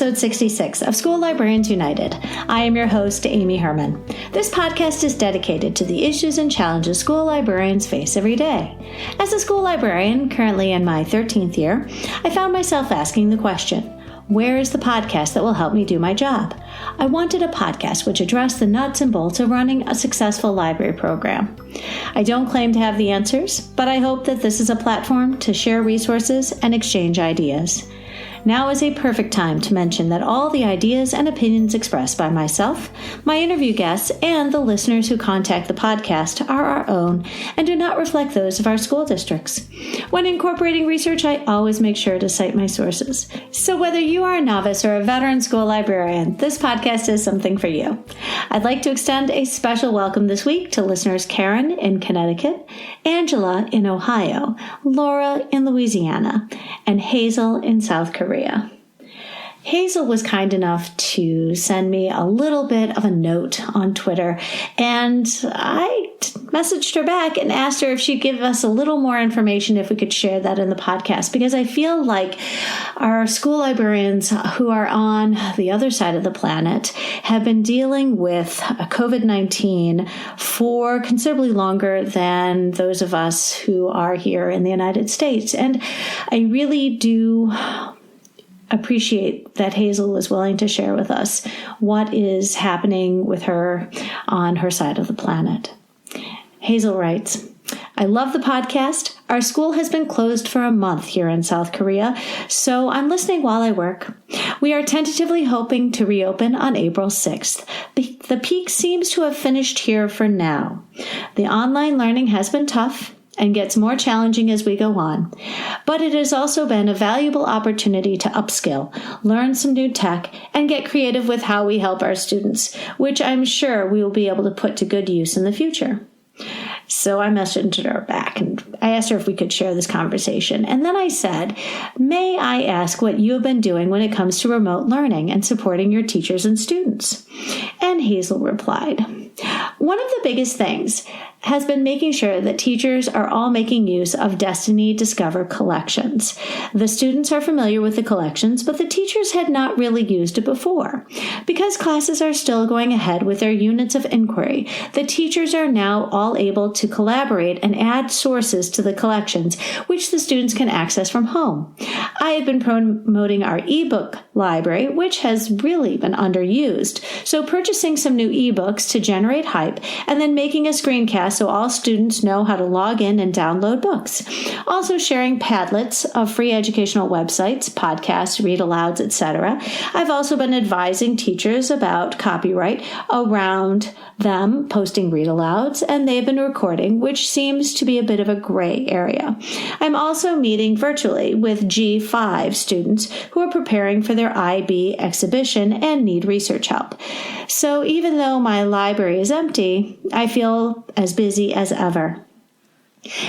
episode 66 of School Librarians United. I am your host, Amy Herman. This podcast is dedicated to the issues and challenges school librarians face every day. As a school librarian, currently in my 13th year, I found myself asking the question, where is the podcast that will help me do my job? I wanted a podcast which addressed the nuts and bolts of running a successful library program. I don't claim to have the answers, but I hope that this is a platform to share resources and exchange ideas. Now is a perfect time to mention that all the ideas and opinions expressed by myself, my interview guests, and the listeners who contact the podcast are our own and do not reflect those of our school districts. When incorporating research, I always make sure to cite my sources. So whether you are a novice or a veteran school librarian, this podcast is something for you. I'd like to extend a special welcome this week to listeners Karen in Connecticut, Angela in Ohio, Laura in Louisiana, and Hazel in South Korea. Hazel was kind enough to send me a little bit of a note on Twitter, and I messaged her back and asked her if she'd give us a little more information if we could share that in the podcast, because I feel like our school librarians who are on the other side of the planet have been dealing with COVID-19 for considerably longer than those of us who are here in the United States. And I really do appreciate that Hazel was willing to share with us what is happening with her on her side of the planet. Hazel writes, I love the podcast. Our school has been closed for a month here in South Korea, so I'm listening while I work. We are tentatively hoping to reopen on April 6th. The peak seems to have finished here for now. The online learning has been tough and gets more challenging as we go on. But it has also been a valuable opportunity to upskill, learn some new tech, and get creative with how we help our students, which I'm sure we will be able to put to good use in the future. So I messaged her back and I asked her if we could share this conversation. And then I said, may I ask what you have been doing when it comes to remote learning and supporting your teachers and students? And Hazel replied, one of the biggest things has been making sure that teachers are all making use of Destiny Discover collections. The students are familiar with the collections, but the teachers had not really used it before. Because classes are still going ahead with their units of inquiry, the teachers are now all able to collaborate and add sources to the collections, which the students can access from home. I have been promoting our ebook library, which has really been underused. So purchasing some new ebooks to generate hype and then making a screencast so all students know how to log in and download books. Also sharing Padlets of free educational websites, podcasts, read-alouds, etc. I've also been advising teachers about copyright around them posting read-alouds, and they've been recording, which seems to be a bit of a gray area. I'm also meeting virtually with G5 students who are preparing for their IB exhibition and need research help. So even though my library is empty, I feel as busy as ever.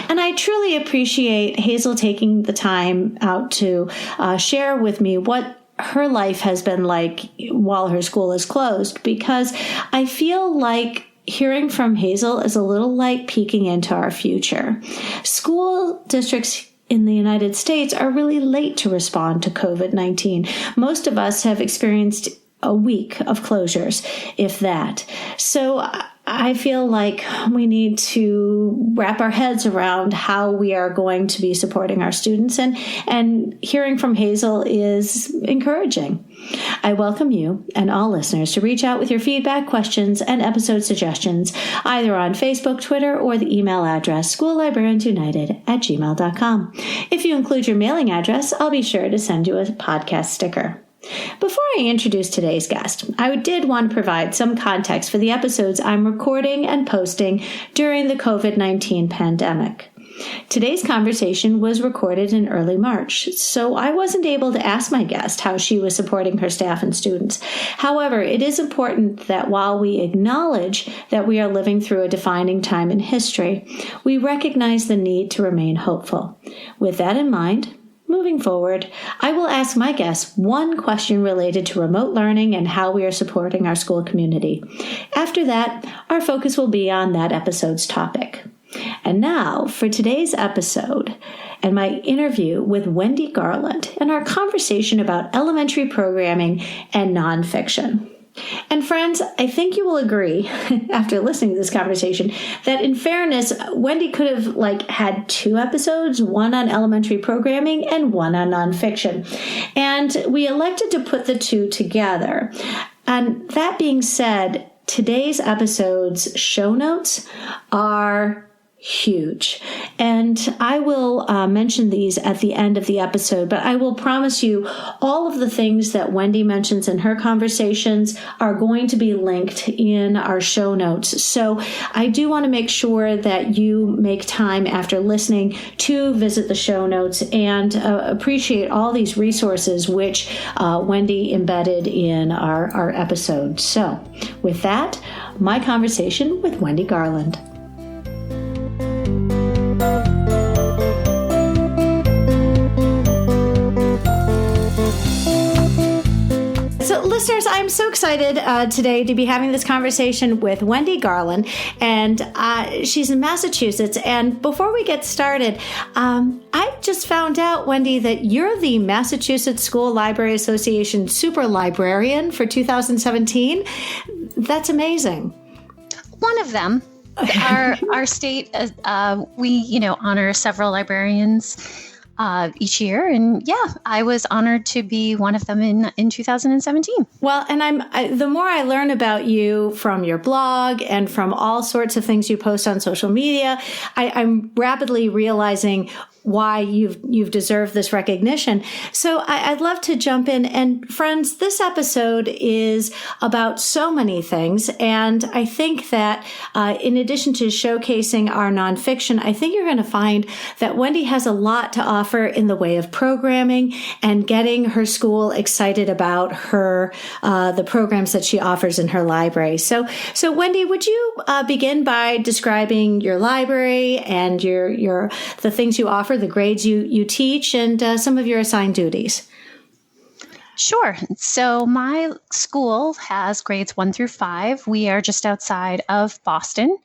And I truly appreciate Hazel taking the time out to share with me what her life has been like while her school is closed, because I feel like hearing from Hazel is a little like peeking into our future. School districts in the United States are really late to respond to COVID-19. Most of us have experienced a week of closures, if that. So I feel like we need to wrap our heads around how we are going to be supporting our students, and hearing from Hazel is encouraging. I welcome you and all listeners to reach out with your feedback, questions, and episode suggestions, either on Facebook, Twitter, or the email address schoollibrariansunited@gmail.com. If you include your mailing address, I'll be sure to send you a podcast sticker. Before I introduce today's guest, I did want to provide some context for the episodes I'm recording and posting during the COVID-19 pandemic. Today's conversation was recorded in early March, so I wasn't able to ask my guest how she was supporting her staff and students. However, it is important that while we acknowledge that we are living through a defining time in history, we recognize the need to remain hopeful. With that in mind, moving forward, I will ask my guests one question related to remote learning and how we are supporting our school community. After that, our focus will be on that episode's topic. And now for today's episode and my interview with Wendy Garland and our conversation about elementary programming and nonfiction. And friends, I think you will agree after listening to this conversation that in fairness, Wendy could have had 2 episodes, one on elementary programming and one on nonfiction. And we elected to put the 2 together. And that being said, today's episode's show notes are huge. And I will mention these at the end of the episode, but I will promise you all of the things that Wendy mentions in her conversations are going to be linked in our show notes. So I do want to make sure that you make time after listening to visit the show notes and appreciate all these resources which Wendy embedded in our episode. So with that, my conversation with Wendy Garland. Listeners, I'm so excited today to be having this conversation with Wendy Garland, and she's in Massachusetts. And before we get started, I just found out, Wendy, that you're the Massachusetts School Library Association Super Librarian for 2017. That's amazing. One of them. Our state, we honor several librarians each year. And yeah, I was honored to be one of them in 2017. Well, and the more I learn about you from your blog and from all sorts of things you post on social media, I'm rapidly realizing why you've deserved this recognition. So I'd love to jump in. And friends, this episode is about so many things. And I think that in addition to showcasing our nonfiction, I think you're going to find that Wendy has a lot to offer in the way of programming and getting her school excited about the programs that she offers in her library. So Wendy, would you begin by describing your library and the things you offer, the grades you teach, and some of your assigned duties? Sure. So my school has grades 1 through 5. We are just outside of Boston.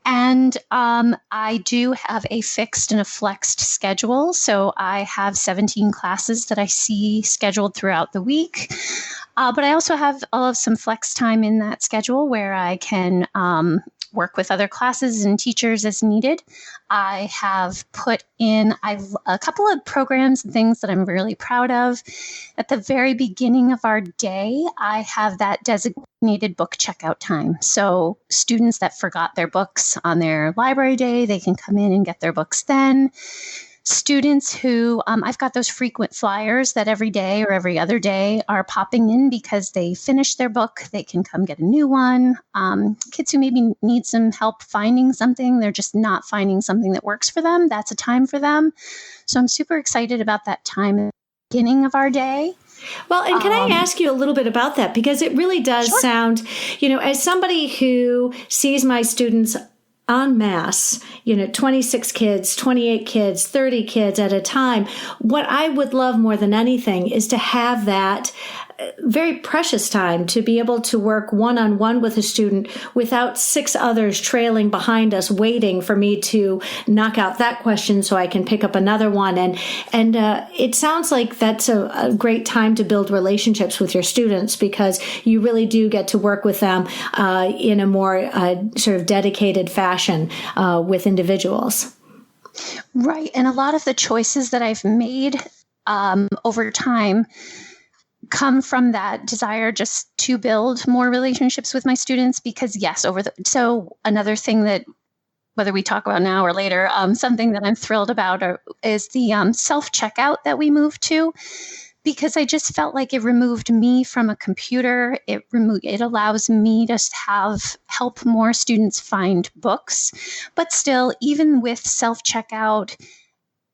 And I do have a fixed and a flexed schedule. So I have 17 classes that I see scheduled throughout the week. But I also have some flex time in that schedule where I can work with other classes and teachers as needed. I have put in a couple of programs and things that I'm really proud of. At the very beginning of our day, I have that designated book checkout time. So students that forgot their books on their library day, they can come in and get their books then. Students who, I've got those frequent flyers that every day or every other day are popping in because they finished their book. They can come get a new one. Kids who maybe need some help finding something, they're just not finding something that works for them. That's a time for them. So I'm super excited about that time at the beginning of our day. Well, and can I ask you a little bit about that? Because it really does Sure. sound, as somebody who sees my students en masse, 26 kids, 28 kids, 30 kids at a time. What I would love more than anything is to have that very precious time to be able to work one-on-one with a student without 6 others trailing behind us waiting for me to knock out that question so I can pick up another one. And it sounds like that's a great time to build relationships with your students because you really do get to work with them in a more sort of dedicated fashion with individuals. Right. And a lot of the choices that I've made over time come from that desire just to build more relationships with my students because yes, so another thing that whether we talk about now or later, something that I'm thrilled about is the self-checkout that we moved to because I just felt like it removed me from a computer. It allows me to help more students find books, but still, even with self-checkout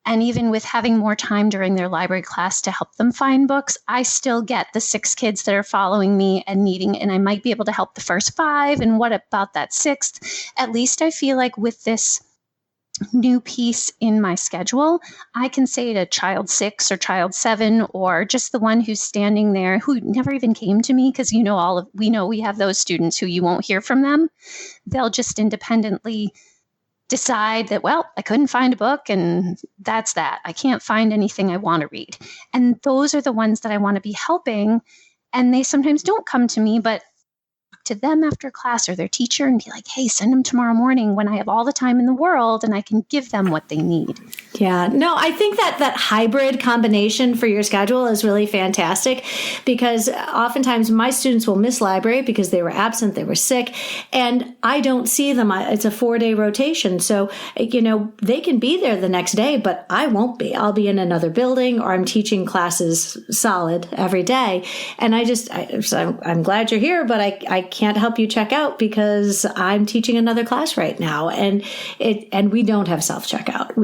and even with having more time during their library class to help them find books, I still get the 6 kids that are following me and I might be able to help the first 5. And what about that 6th? At least I feel like with this new piece in my schedule, I can say to child 6 or child 7 or just the one who's standing there who never even came to me because we know we have those students who you won't hear from them. They'll just independently decide that, well, I couldn't find a book and that's that. I can't find anything I want to read. And those are the ones that I want to be helping. And they sometimes don't come to me, but to them after class or their teacher and be like, hey, send them tomorrow morning when I have all the time in the world and I can give them what they need. Yeah, no, I think that hybrid combination for your schedule is really fantastic, because oftentimes my students will miss library because they were absent, they were sick, and I don't see them. It's a 4-day rotation. So, they can be there the next day, but I won't be. I'll be in another building, or I'm teaching classes solid every day. And I'm glad you're here, but I can't help you check out because I'm teaching another class right now. And we don't have self-checkout.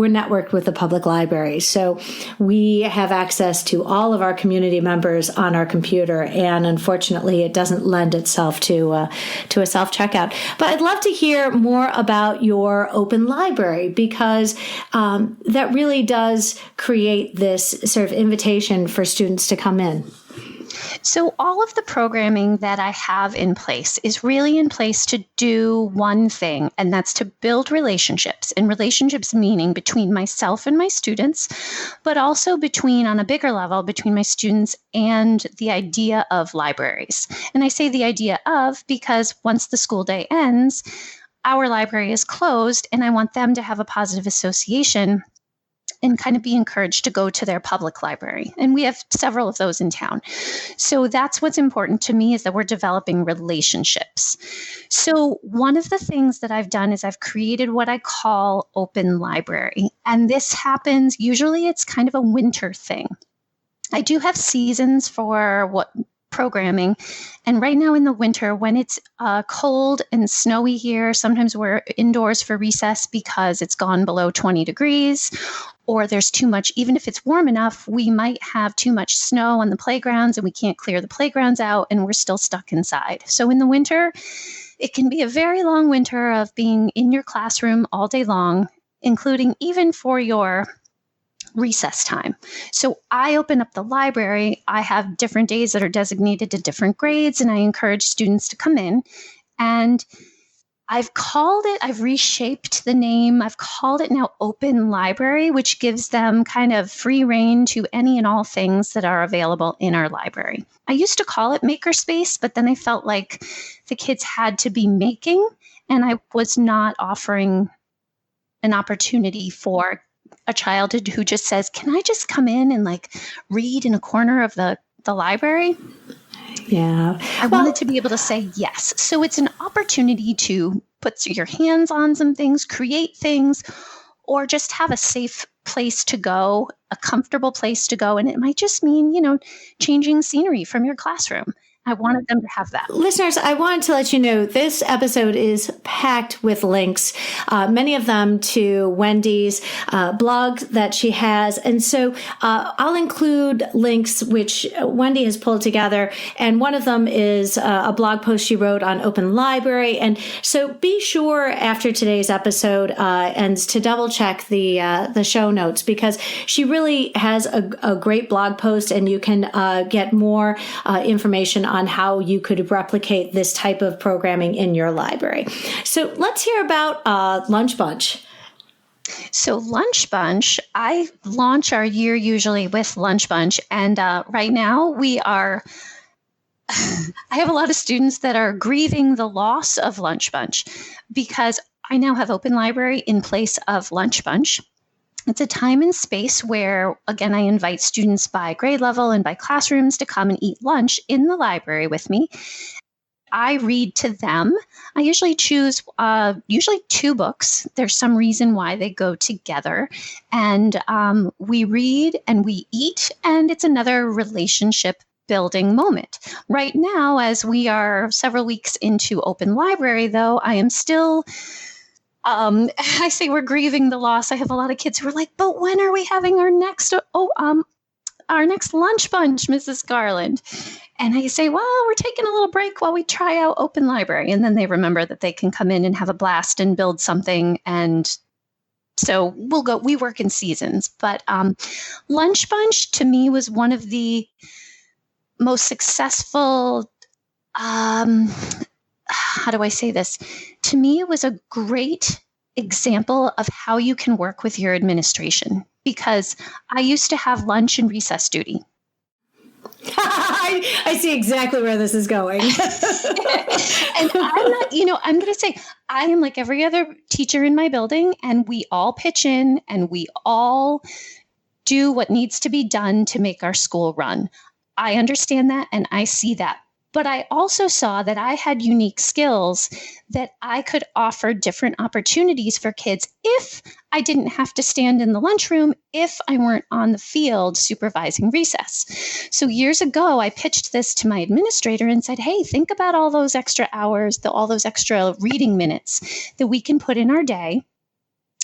We're networked with the public library. So we have access to all of our community members on our computer. And unfortunately, it doesn't lend itself to a self-checkout. But I'd love to hear more about your open library, because that really does create this sort of invitation for students to come in. So all of the programming that I have in place is really in place to do one thing, and that's to build relationships. And relationships meaning between myself and my students, but also on a bigger level, between my students and the idea of libraries. And I say the idea of because once the school day ends, our library is closed, and I want them to have a positive association and kind of be encouraged to go to their public library. And we have several of those in town. So that's what's important to me, is that we're developing relationships. So one of the things that I've done is I've created what I call open library. And this happens, usually it's kind of a winter thing. I do have seasons for programming. And right now in the winter, when it's cold and snowy here, sometimes we're indoors for recess because it's gone below 20 degrees, or there's too much. Even if it's warm enough, we might have too much snow on the playgrounds and we can't clear the playgrounds out and we're still stuck inside. So in the winter, it can be a very long winter of being in your classroom all day long, including even for your recess time. So I open up the library. I have different days that are designated to different grades, and I encourage students to come in. And I've reshaped the name. I've called it now Open Library, which gives them kind of free rein to any and all things that are available in our library. I used to call it Makerspace, but then I felt like the kids had to be making, and I was not offering an opportunity for a child who just says, can I just come in and read in a corner of the library? Yeah. I wanted to be able to say yes. So it's an opportunity to put your hands on some things, create things, or just have a safe place to go, a comfortable place to go. And it might just mean, changing scenery from your classroom. I wanted them to have that. Listeners, I wanted to let you know this episode is packed with links, many of them to Wendy's blog that she has. And so I'll include links which Wendy has pulled together. And one of them is a blog post she wrote on Open Library. And so be sure after today's episode and to double check the show notes, because she really has a great blog post, and you can get more information on how you could replicate this type of programming in your library. So let's hear about Lunch Bunch. So Lunch Bunch, I launch our year usually with Lunch Bunch. And right now I have a lot of students that are grieving the loss of Lunch Bunch, because I now have Open Library in place of Lunch Bunch. It's a time and space where, again, I invite students by grade level and by classrooms to come and eat lunch in the library with me. I read to them. I usually choose two books. There's some reason why they go together. And we read and we eat, and it's another relationship building moment. Right now, as we are several weeks into Open Library, though, I am still... I say we're grieving the loss. I have a lot of kids who are like, but when are we having our next Lunch Bunch, Mrs. Garland? And I say, well, we're taking a little break while we try out Open Library. And then they remember that they can come in and have a blast and build something. And so we work in seasons. But Lunch Bunch to me was one of the most successful, how do I say this? To me, it was a great example of how you can work with your administration, because I used to have lunch and recess duty. I see exactly where this is going. And I'm not, I'm going to say, I am like every other teacher in my building, and we all pitch in and we all do what needs to be done to make our school run. I understand that and I see that. But I also saw that I had unique skills that I could offer different opportunities for kids if I didn't have to stand in the lunchroom, if I weren't on the field supervising recess. So years ago, I pitched this to my administrator and said, hey, think about all those extra hours, all those extra reading minutes that we can put in our day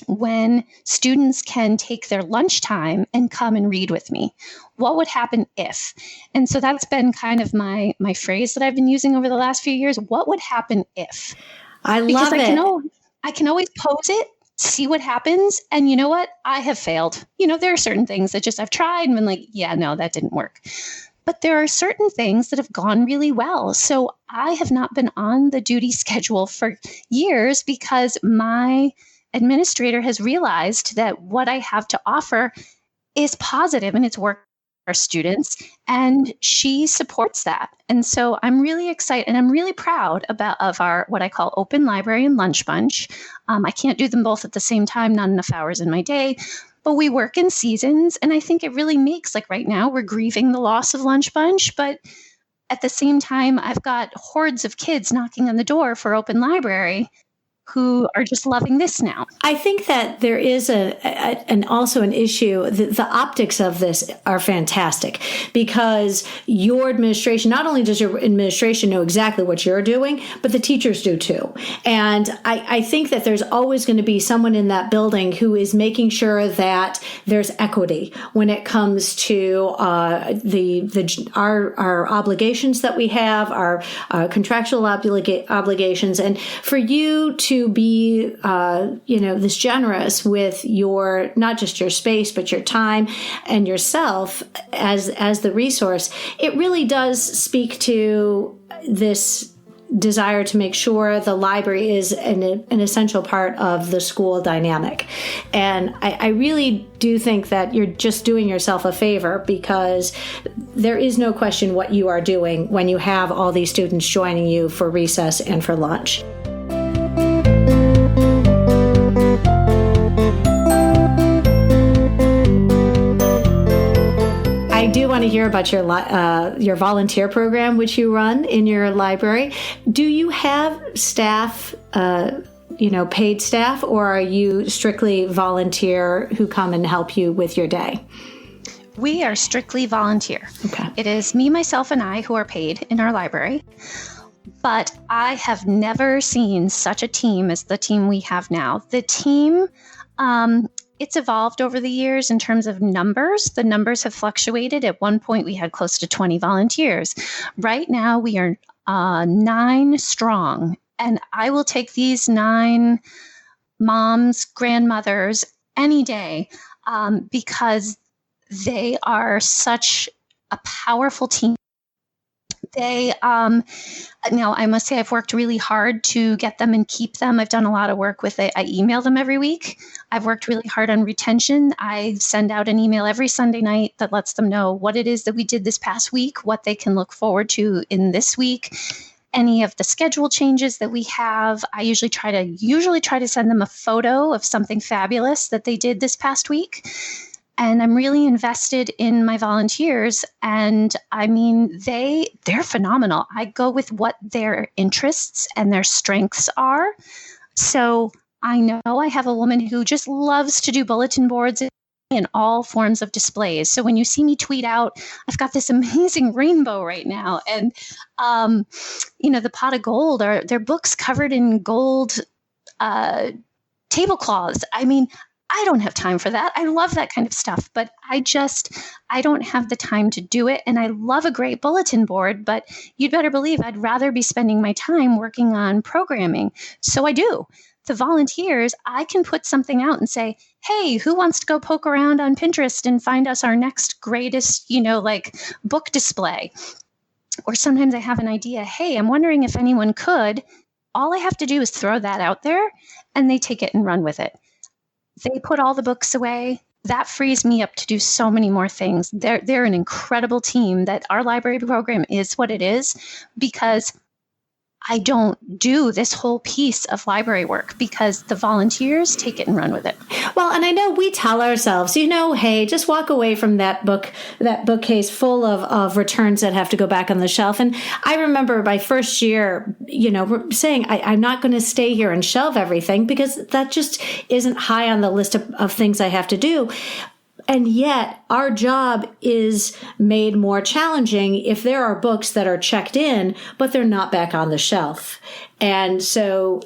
when students can take their lunchtime and come and read with me. What would happen if? And so that's been kind of my phrase that I've been using over the last few years. What would happen if? I love it. I can always pose it, see what happens. And you know what? I have failed. There are certain things that just I've tried and been like, yeah, no, that didn't work. But there are certain things that have gone really well. So I have not been on the duty schedule for years because my administrator has realized that what I have to offer is positive and it's worked for our students, and she supports that. And so I'm really excited and I'm really proud of our what I call open library and lunch bunch. I can't do them both at the same time, not enough hours in my day, but we work in seasons. And I think it really makes, like right now, we're grieving the loss of lunch bunch, but at the same time, I've got hordes of kids knocking on the door for open library who are just loving this now. I think that there is also an issue. The optics of this are fantastic because your administration, not only does your administration know exactly what you're doing, but the teachers do too. And I think that there's always going to be someone in that building who is making sure that there's equity when it comes to our obligations that we have, our contractual obligations, and for you to be, this generous with your, not just your space, but your time and yourself as the resource, it really does speak to this desire to make sure the library is an essential part of the school dynamic. And I really do think that you're just doing yourself a favor because there is no question what you are doing when you have all these students joining you for recess and for lunch. I do want to hear about your volunteer program, which you run in your library. Do you have staff, paid staff, or are you strictly volunteer who come and help you with your day? We are strictly volunteer. Okay. It is me, myself, and I who are paid in our library. But I have never seen such a team as the team we have now. The team, it's evolved over the years in terms of numbers. The numbers have fluctuated. At one point, we had close to 20 volunteers. Right now, we are 9 strong. And I will take these 9 moms, grandmothers any day because they are such a powerful team. They, now I must say I've worked really hard to get them and keep them. I've done a lot of work with it. I email them every week. I've worked really hard on retention. I send out an email every Sunday night that lets them know what it is that we did this past week, what they can look forward to in this week, any of the schedule changes that we have. I usually try to send them a photo of something fabulous that they did this past week. And I'm really invested in my volunteers. And I mean, they're phenomenal. I go with what their interests and their strengths are. So I know I have a woman who just loves to do bulletin boards in all forms of displays. So when you see me tweet out, I've got this amazing rainbow right now. And, the pot of gold they're books covered in gold tablecloths. I mean, I don't have time for that. I love that kind of stuff, but I don't have the time to do it. And I love a great bulletin board, but you'd better believe I'd rather be spending my time working on programming. So I do. The volunteers, I can put something out and say, hey, who wants to go poke around on Pinterest and find us our next greatest, book display? Or sometimes I have an idea, hey, I'm wondering if anyone could all I have to do is throw that out there and they take it and run with it. They put all the books away. That frees me up to do so many more things. They're an incredible team. That our library program is what it is because I don't do this whole piece of library work because the volunteers take it and run with it. Well, and I know we tell ourselves, hey, just walk away from that bookcase full of returns that have to go back on the shelf. And I remember my first year, saying I'm not going to stay here and shelve everything because that just isn't high on the list of things I have to do. And yet our job is made more challenging if there are books that are checked in, but they're not back on the shelf. And so,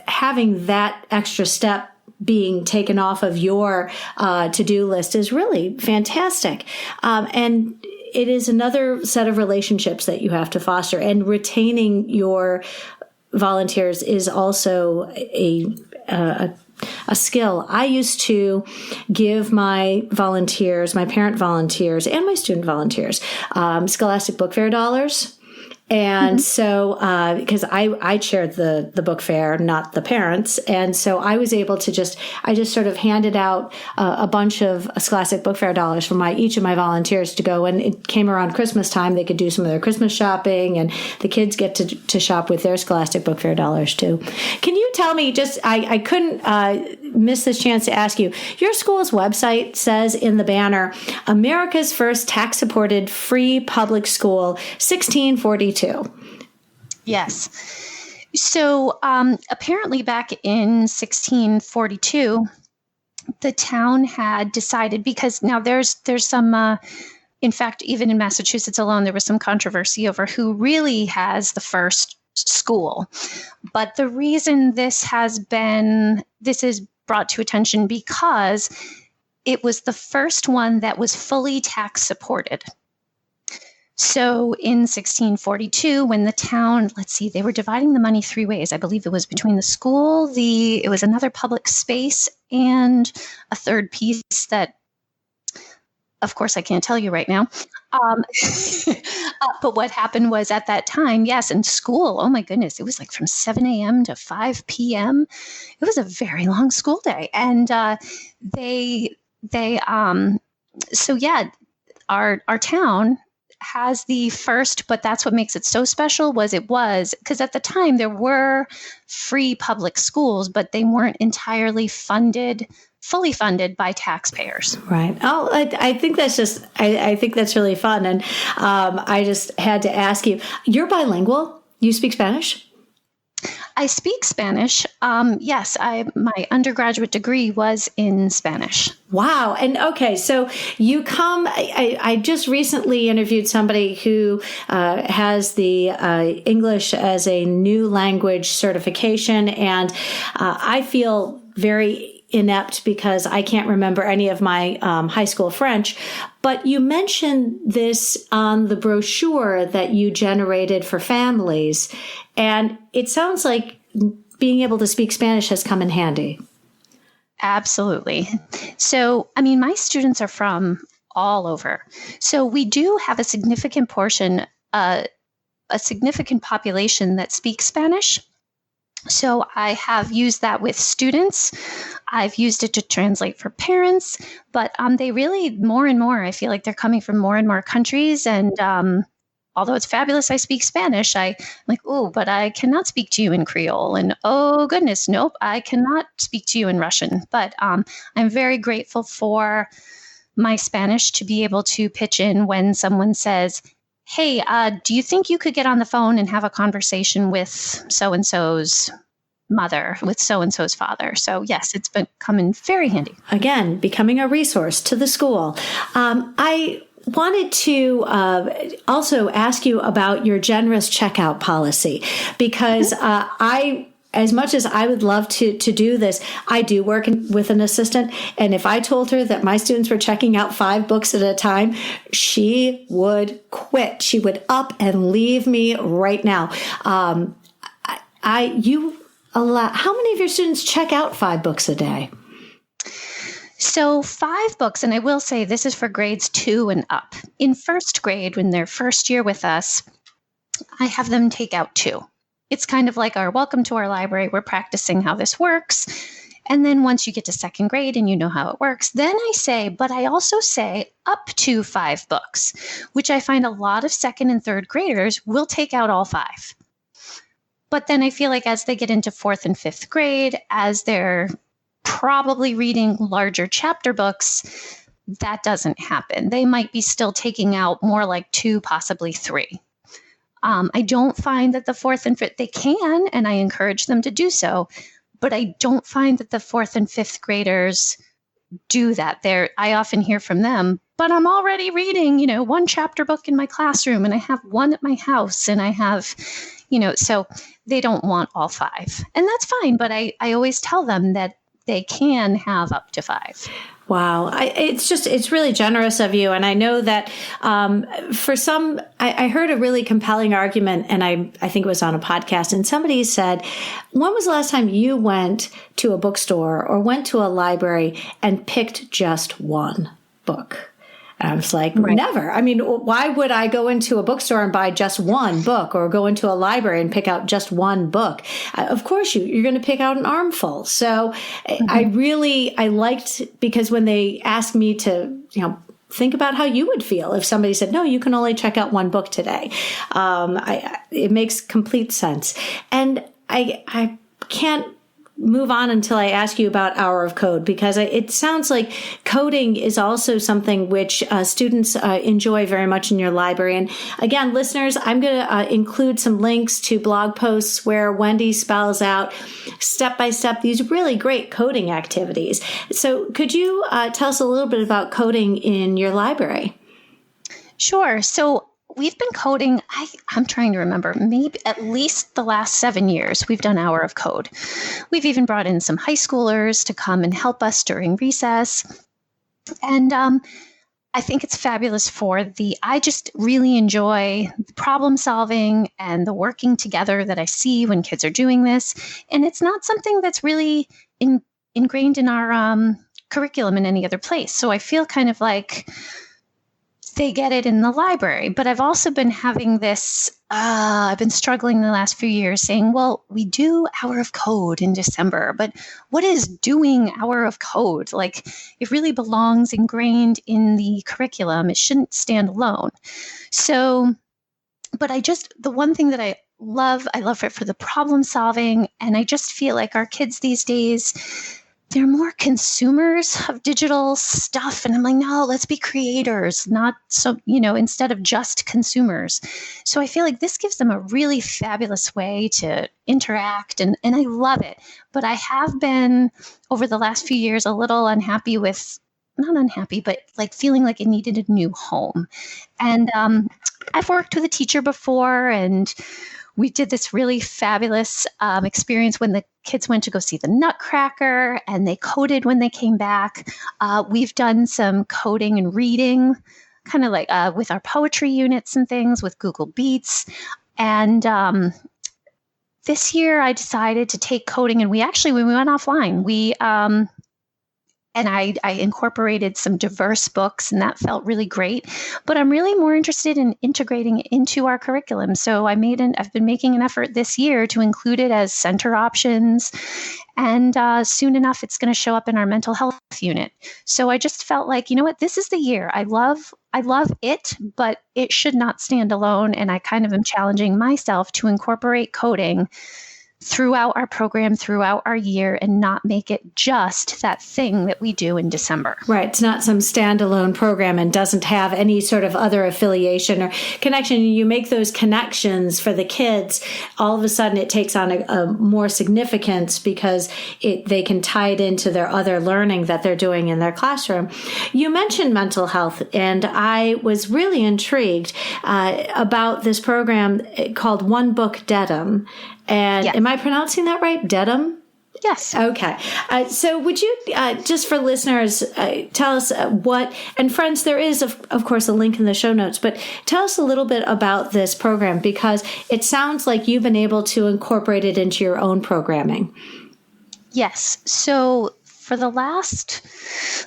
having that extra step being taken off of your to-do list is really fantastic. And it is another set of relationships that you have to foster, and retaining your volunteers is also a skill. I used to give my volunteers, my parent volunteers, and my student volunteers, Scholastic Book Fair dollars. And so, because I chaired the book fair, not the parents. And so I was able to I just sort of handed out a bunch of Scholastic Book Fair dollars for each of my volunteers to go. And it came around Christmas time. They could do some of their Christmas shopping, and the kids get to shop with their Scholastic Book Fair dollars too. Can you tell me I couldn't miss this chance to ask you, your school's website says in the banner, America's first tax-supported free public school, 1642. Yes. So apparently back in 1642, the town had decided, because now there's some, in fact, even in Massachusetts alone, there was some controversy over who really has the first school. But the reason this is brought to attention because it was the first one that was fully tax supported. So in 1642, when the town, they were dividing the money three ways. I believe it was between the school, it was another public space, and a third piece that, of course, I can't tell you right now. But what happened was at that time, yes, in school, oh my goodness, it was like from 7 a.m. to 5 p.m. It was a very long school day. And our town has the first, but that's what makes it so special was because at the time there were free public schools, but they weren't entirely fully funded by taxpayers. Right. Oh, I think that's I think that's really fun. And I just had to ask you, you're bilingual? You speak Spanish? I speak Spanish. Yes, my undergraduate degree was in Spanish. Wow. And okay, so you come, I just recently interviewed somebody who has the English as a new language certification, and I feel very inept because I can't remember any of my high school French. But you mentioned this on the brochure that you generated for families, and it sounds like being able to speak Spanish has come in handy. Absolutely. So, my students are from all over. So we do have a significant portion, a significant population that speaks Spanish. So I have used that with students. I've used it to translate for parents, but they really more and more, I feel like they're coming from more and more countries. And although it's fabulous I speak Spanish, I'm like, oh, but I cannot speak to you in Creole. And oh, goodness, nope, I cannot speak to you in Russian. But I'm very grateful for my Spanish to be able to pitch in when someone says, hey, do you think you could get on the phone and have a conversation with so-and-so's mother, with so-and-so's father? So yes, it's been coming very handy. Again, becoming a resource to the school. I wanted to also ask you about your generous checkout policy, because as much as I would love to do this, I do work with an assistant. And if I told her that my students were checking out 5 books at a time, she would quit. She would up and leave me right now. How many of your students check out 5 books a day? So 5 books, and I will say this is for grades 2 and up. In first grade, when they're first year with us, I have them take out 2. it's kind of like our welcome to our library. We're practicing how this works. And then once you get to second grade and you know how it works, then I say, but I also say up to 5 books, which I find a lot of second and third graders will take out all 5. But then I feel like as they get into 4th and 5th grade, as they're probably reading larger chapter books, that doesn't happen. They might be still taking out more like 2, possibly 3. I don't find that the 4th and 5th, they can, and I encourage them to do so, but I don't find that the 4th and 5th graders do that. I often hear from them, but I'm already reading, 1 chapter book in my classroom, and I have 1 at my house, and I have, so they don't want all 5. And that's fine, but I always tell them that they can have up to 5. Wow. It's really generous of you. And I know that for some, I heard a really compelling argument, and I think it was on a podcast, and somebody said, when was the last time you went to a bookstore or went to a library and picked just one book? And I was like, right. Never. I mean, why would I go into a bookstore and buy just one book, or go into a library and pick out just one book? Of course, you're going to pick out an armful. So I liked, because when they asked me to, think about how you would feel if somebody said, no, you can only check out one book today. It makes complete sense. And I can't move on until I ask you about Hour of Code, because it sounds like coding is also something which students enjoy very much in your library. And again, listeners, I'm going to include some links to blog posts where Wendy spells out step by step these really great coding activities. So could you tell us a little bit about coding in your library? Sure. So we've been coding, I'm trying to remember, maybe at least the last 7 years, we've done Hour of Code. We've even brought in some high schoolers to come and help us during recess. And I think it's fabulous I just really enjoy the problem solving and the working together that I see when kids are doing this. And it's not something that's really ingrained in our curriculum in any other place. So I feel kind of like they get it in the library. But I've also been having this, I've been struggling the last few years saying, well, we do Hour of Code in December, but what is doing Hour of Code? Like, it really belongs ingrained in the curriculum. It shouldn't stand alone. So, but the one thing that I love it for the problem solving. And I just feel like our kids these days, they're more consumers of digital stuff. And I'm like, no, let's be creators, not so, instead of just consumers. So I feel like this gives them a really fabulous way to interact, and I love it. But I have been, over the last few years, a little unhappy with, not unhappy, but like feeling like it needed a new home. And I've worked with a teacher before, and we did this really fabulous experience when the kids went to go see the Nutcracker, and they coded when they came back. We've done some coding and reading, kind of like with our poetry units and things with Google Beats. And this year I decided to take coding, and when we went offline, and I incorporated some diverse books, and that felt really great. But I'm really more interested in integrating it into our curriculum. So I've been making an effort this year to include it as center options. And soon enough, it's going to show up in our mental health unit. So I just felt like, this is the year. I love it, but it should not stand alone. And I kind of am challenging myself to incorporate coding throughout our program, throughout our year, and not make it just that thing that we do in December. Right. It's not some standalone program and doesn't have any sort of other affiliation or connection. You make those connections for the kids. All of a sudden, it takes on a more significance because they can tie it into their other learning that they're doing in their classroom. You mentioned mental health, and I was really intrigued about this program called Book Dedham. And Am I pronouncing that right? Dedham? Yes. Okay. So would you, just for listeners, tell us and friends, there is, of course, a link in the show notes, but tell us a little bit about this program, because it sounds like you've been able to incorporate it into your own programming. Yes. So for the last,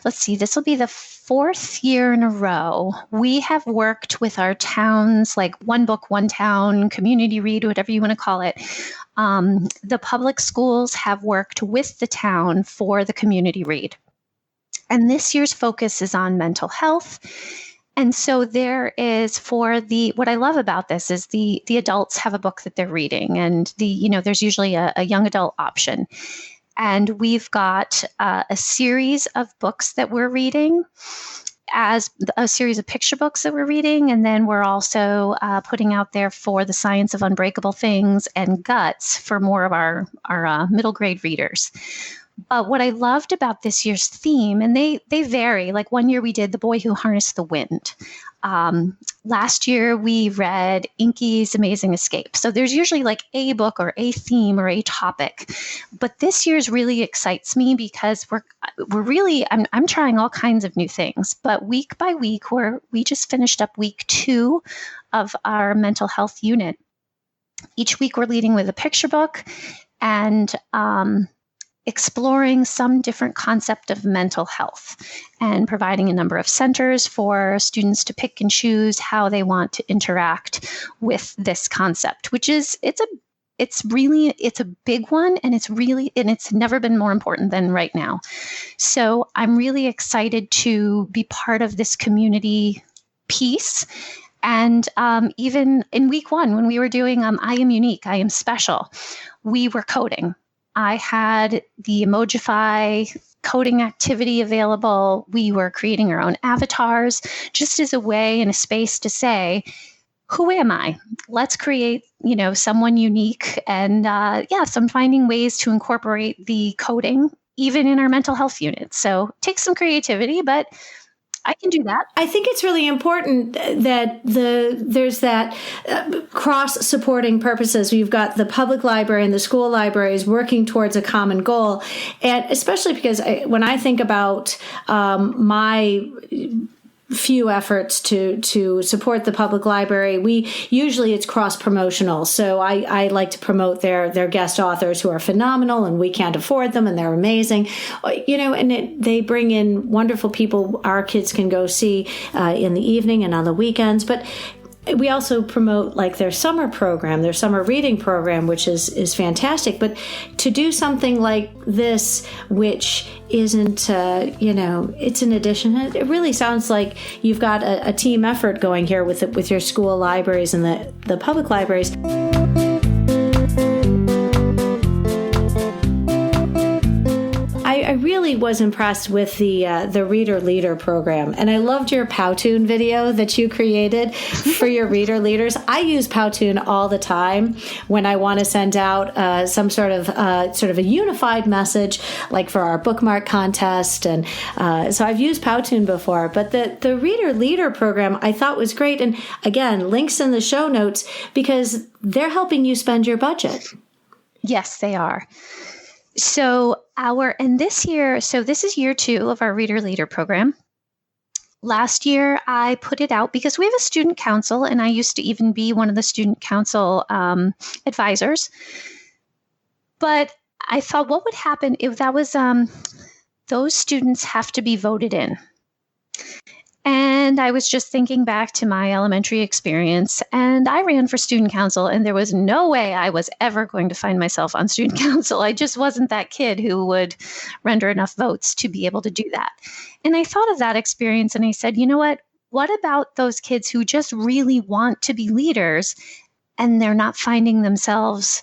let's see, this will be the 4th year in a row, we have worked with our towns, like One Book, One Town, Community Read, whatever you want to call it. The public schools have worked with the town for the Community Read. And this year's focus is on mental health. And so there is what I love about this is the adults have a book that they're reading, and there's usually a young adult option. And we've got a series of books that we're reading, as a series of picture books that we're reading. And then we're also putting out there for the Science of Unbreakable Things and Guts for more of our middle grade readers. But what I loved about this year's theme, and they vary, like one year we did The Boy Who Harnessed the Wind. Last year we read Inky's Amazing Escape. So there's usually like a book or a theme or a topic. But this year's really excites me because I'm trying all kinds of new things. But week by week, we just finished up week 2 of our mental health unit. Each week we're leading with a picture book and exploring some different concept of mental health and providing a number of centers for students to pick and choose how they want to interact with this concept, which is, it's a big one, and it's never been more important than right now. So I'm really excited to be part of this community piece. And even in week 1, when we were doing I Am Unique, I Am Special, we were coding. I had the Emojify coding activity available. We were creating our own avatars just as a way and a space to say, who am I? Let's create, someone unique. And so I'm finding ways to incorporate the coding even in our mental health unit. So it takes some creativity, but I can do that. I think it's really important that there's that cross-supporting purposes. We've got the public library and the school libraries working towards a common goal, and especially because when I think about my few efforts to support the public library, it's cross-promotional. So I like to promote their guest authors who are phenomenal, and we can't afford them, and they're amazing, and they bring in wonderful people our kids can go see in the evening and on the weekends. But we also promote like their summer program, their summer reading program, which is fantastic. But to do something like this, which isn't, it's an addition. It really sounds like you've got a team effort going here with your school libraries and the public libraries. I really was impressed with the Reader Leader program, and I loved your Powtoon video that you created for your reader leaders. I use Powtoon all the time when I want to send out some sort of a unified message, like for our bookmark contest, and so I've used Powtoon before. But the Reader Leader program I thought was great, and again, links in the show notes because they're helping you spend your budget. Yes, they are. So this is year 2 of our Reader Leader program. Last year, I put it out because we have a student council, and I used to even be one of the student council advisors. But I thought, what would happen if that was those students have to be voted in? And I was just thinking back to my elementary experience, and I ran for student council, and there was no way I was ever going to find myself on student council. I just wasn't that kid who would render enough votes to be able to do that. And I thought of that experience, and I said, you know what? What about those kids who just really want to be leaders, and they're not finding themselves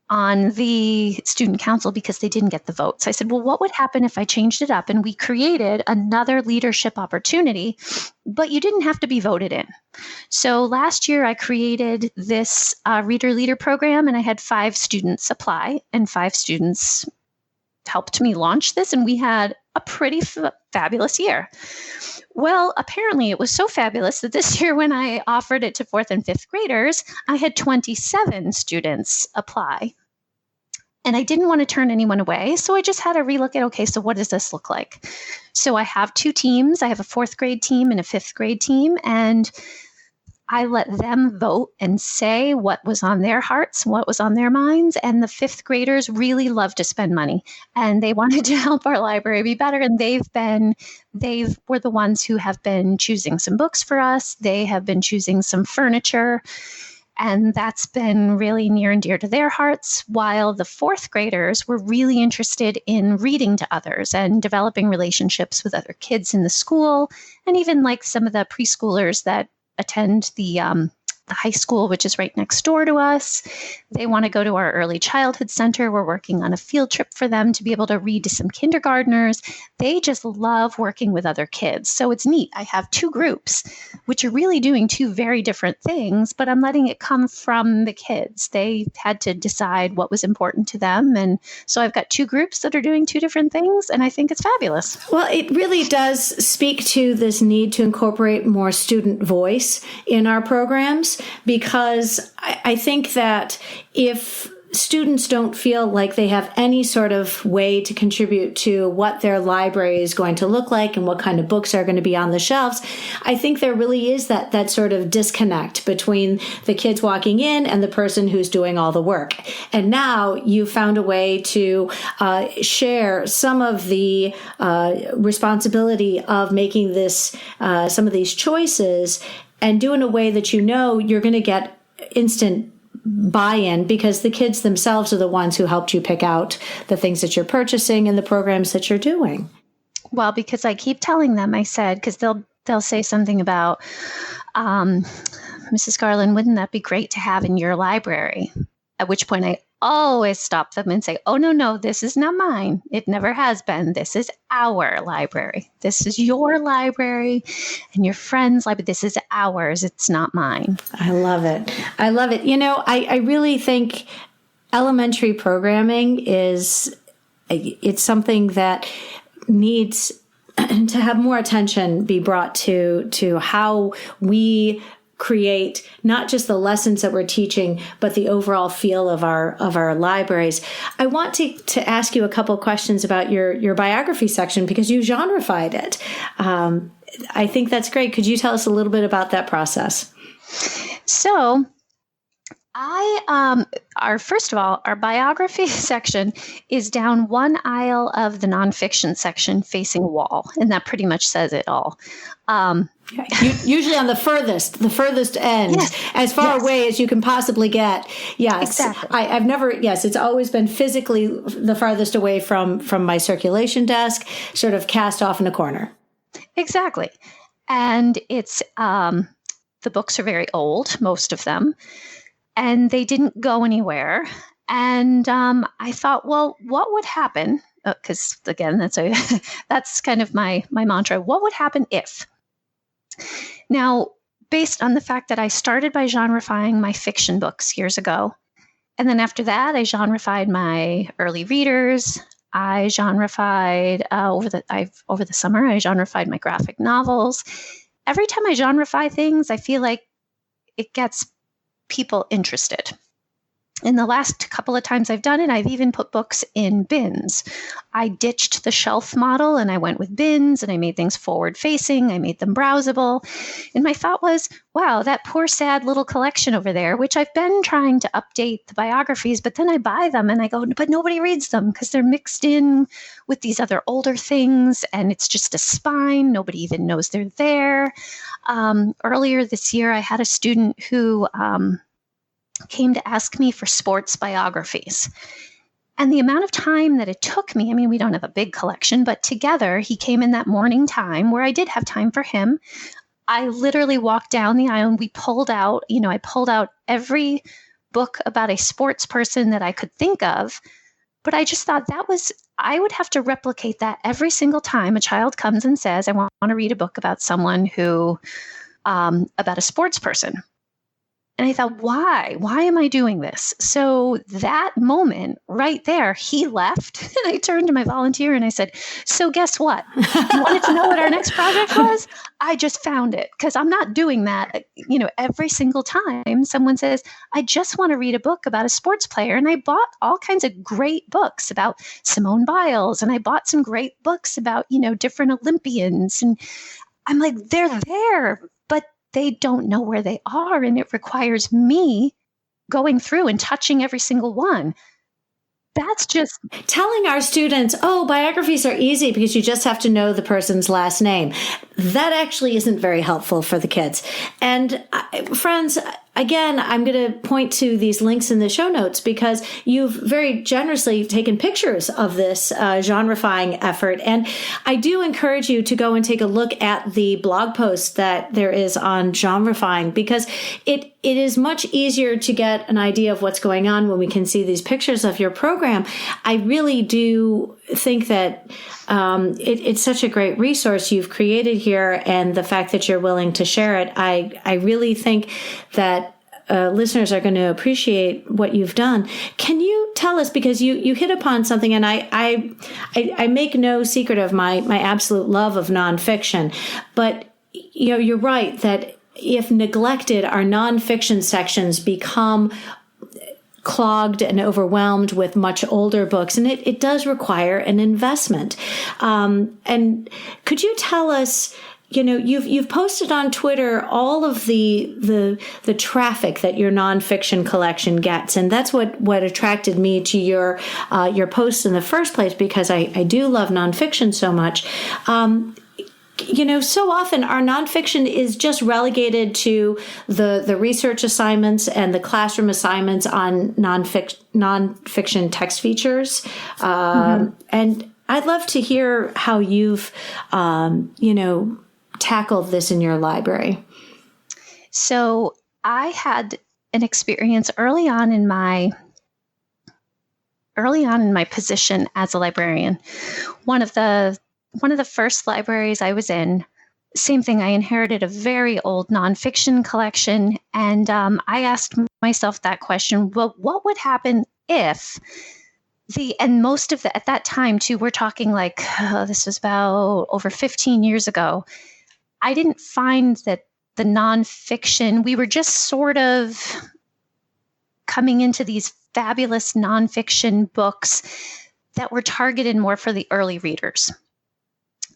on the student council because they didn't get the votes? I said, well, what would happen if I changed it up and we created another leadership opportunity, but you didn't have to be voted in? So last year I created this Reader Leader program, and I had 5 students apply, and 5 students helped me launch this, and we had a pretty fabulous year. Well, apparently it was so fabulous that this year when I offered it to 4th and 5th graders, I had 27 students apply. And I didn't want to turn anyone away, so I just had to relook at, okay, so what does this look like? So I have 2 teams. I have a 4th grade team and a 5th grade team, and I let them vote and say what was on their hearts, what was on their minds. And the fifth graders really love to spend money, and they wanted to help our library be better. And they were the ones who have been choosing some books for us. They have been choosing some furniture. And that's been really near and dear to their hearts, while the fourth graders were really interested in reading to others and developing relationships with other kids in the school, and even like some of the preschoolers that attend the high school, which is right next door to us. They want to go to our early childhood center. We're working on a field trip for them to be able to read to some kindergartners. They just love working with other kids. So it's neat. I have two groups, which are really doing two very different things, but I'm letting it come from the kids. They had to decide what was important to them. And so I've got two groups that are doing two different things, and I think it's fabulous. Well, it really does speak to this need to incorporate more student voice in our programs, because I think that if students don't feel like they have any sort of way to contribute to what their library is going to look like and what kind of books are going to be on the shelves, I think there really is that sort of disconnect between the kids walking in and the person who's doing all the work. And now you found a way to share some of the responsibility of making this some of these choices, and do in a way that you're going to get instant buy-in, because the kids themselves are the ones who helped you pick out the things that you're purchasing and the programs that you're doing. Well, because I keep telling them, I said, because they'll say something about, Mrs. Garland, wouldn't that be great to have in your library? At which point I always stop them and say, oh, no, this is not mine. It never has been. This is our library. This is your library and your friend's library. This is ours. It's not mine. I love it. I love it. I really think elementary programming it's something that needs to have more attention be brought to how we create not just the lessons that we're teaching, but the overall feel of our libraries. I want to ask you a couple questions about your biography section, because you genreified it. I think that's great. Could you tell us a little bit about that process? So first of all, our biography section is down one aisle of the nonfiction section facing a wall, and that pretty much says it all. Usually on the furthest end, yes, as far away as you can possibly get. Yes, exactly. I've never. Yes, it's always been physically the farthest away from my circulation desk, sort of cast off in a corner. Exactly, and it's the books are very old, most of them, and they didn't go anywhere. And I thought, well, what would happen? Because again, that's kind of my mantra. What would happen if? Now, based on the fact that I started by genrifying my fiction books years ago, and then after that, I genrified my early readers. I genrified over the summer. I genrified my graphic novels. Every time I genrify things, I feel like it gets people interested. In the last couple of times I've done it, I've even put books in bins. I ditched the shelf model and I went with bins, and I made things forward facing. I made them browsable. And my thought was, wow, that poor sad little collection over there, which I've been trying to update the biographies, but then I buy them and I go, but nobody reads them because they're mixed in with these other older things, and it's just a spine. Nobody even knows they're there. Earlier this year, I had a student who came to ask me for sports biographies. And the amount of time that it took me, I mean, we don't have a big collection, but together he came in that morning time where I did have time for him. I literally walked down the aisle and we pulled out, I pulled out every book about a sports person that I could think of. But I just thought I would have to replicate that every single time a child comes and says, I want to read a book about someone who, about a sports person. And I thought, why? Why am I doing this? So that moment right there, he left. And I turned to my volunteer and I said, so guess what? You wanted to know what our next project was? I just found it, because I'm not doing that. Every single time someone says, I just want to read a book about a sports player. And I bought all kinds of great books about Simone Biles. And I bought some great books about, different Olympians. And I'm like, they're there. But they don't know where they are, and it requires me going through and touching every single one. That's just telling our students, oh, biographies are easy because you just have to know the person's last name. That actually isn't very helpful for the kids. And friends, again, I'm going to point to these links in the show notes because you've very generously taken pictures of this genrifying effort. And I do encourage you to go and take a look at the blog post that there is on genrifying, because it is much easier to get an idea of what's going on when we can see these pictures of your program. I really do think that it's such a great resource you've created here, and the fact that you're willing to share it, I really think that listeners are going to appreciate what you've done. Can you tell us, because you hit upon something, and I make no secret of my absolute love of nonfiction, but you're right that if neglected, our nonfiction sections become clogged and overwhelmed with much older books, and it does require an investment. And could you tell us, you've posted on Twitter all of the traffic that your nonfiction collection gets, and that's what attracted me to your posts in the first place, because I do love nonfiction so much. So often our nonfiction is just relegated to the research assignments and the classroom assignments on nonfiction text features. And I'd love to hear how you've, tackled this in your library. So I had an experience early on in my position as a librarian. One of the first libraries I was in, same thing, I inherited a very old nonfiction collection. And I asked myself that question, well, what would happen if at that time too, we're talking like, this was about over 15 years ago. I didn't find that the nonfiction, we were just sort of coming into these fabulous nonfiction books that were targeted more for the early readers.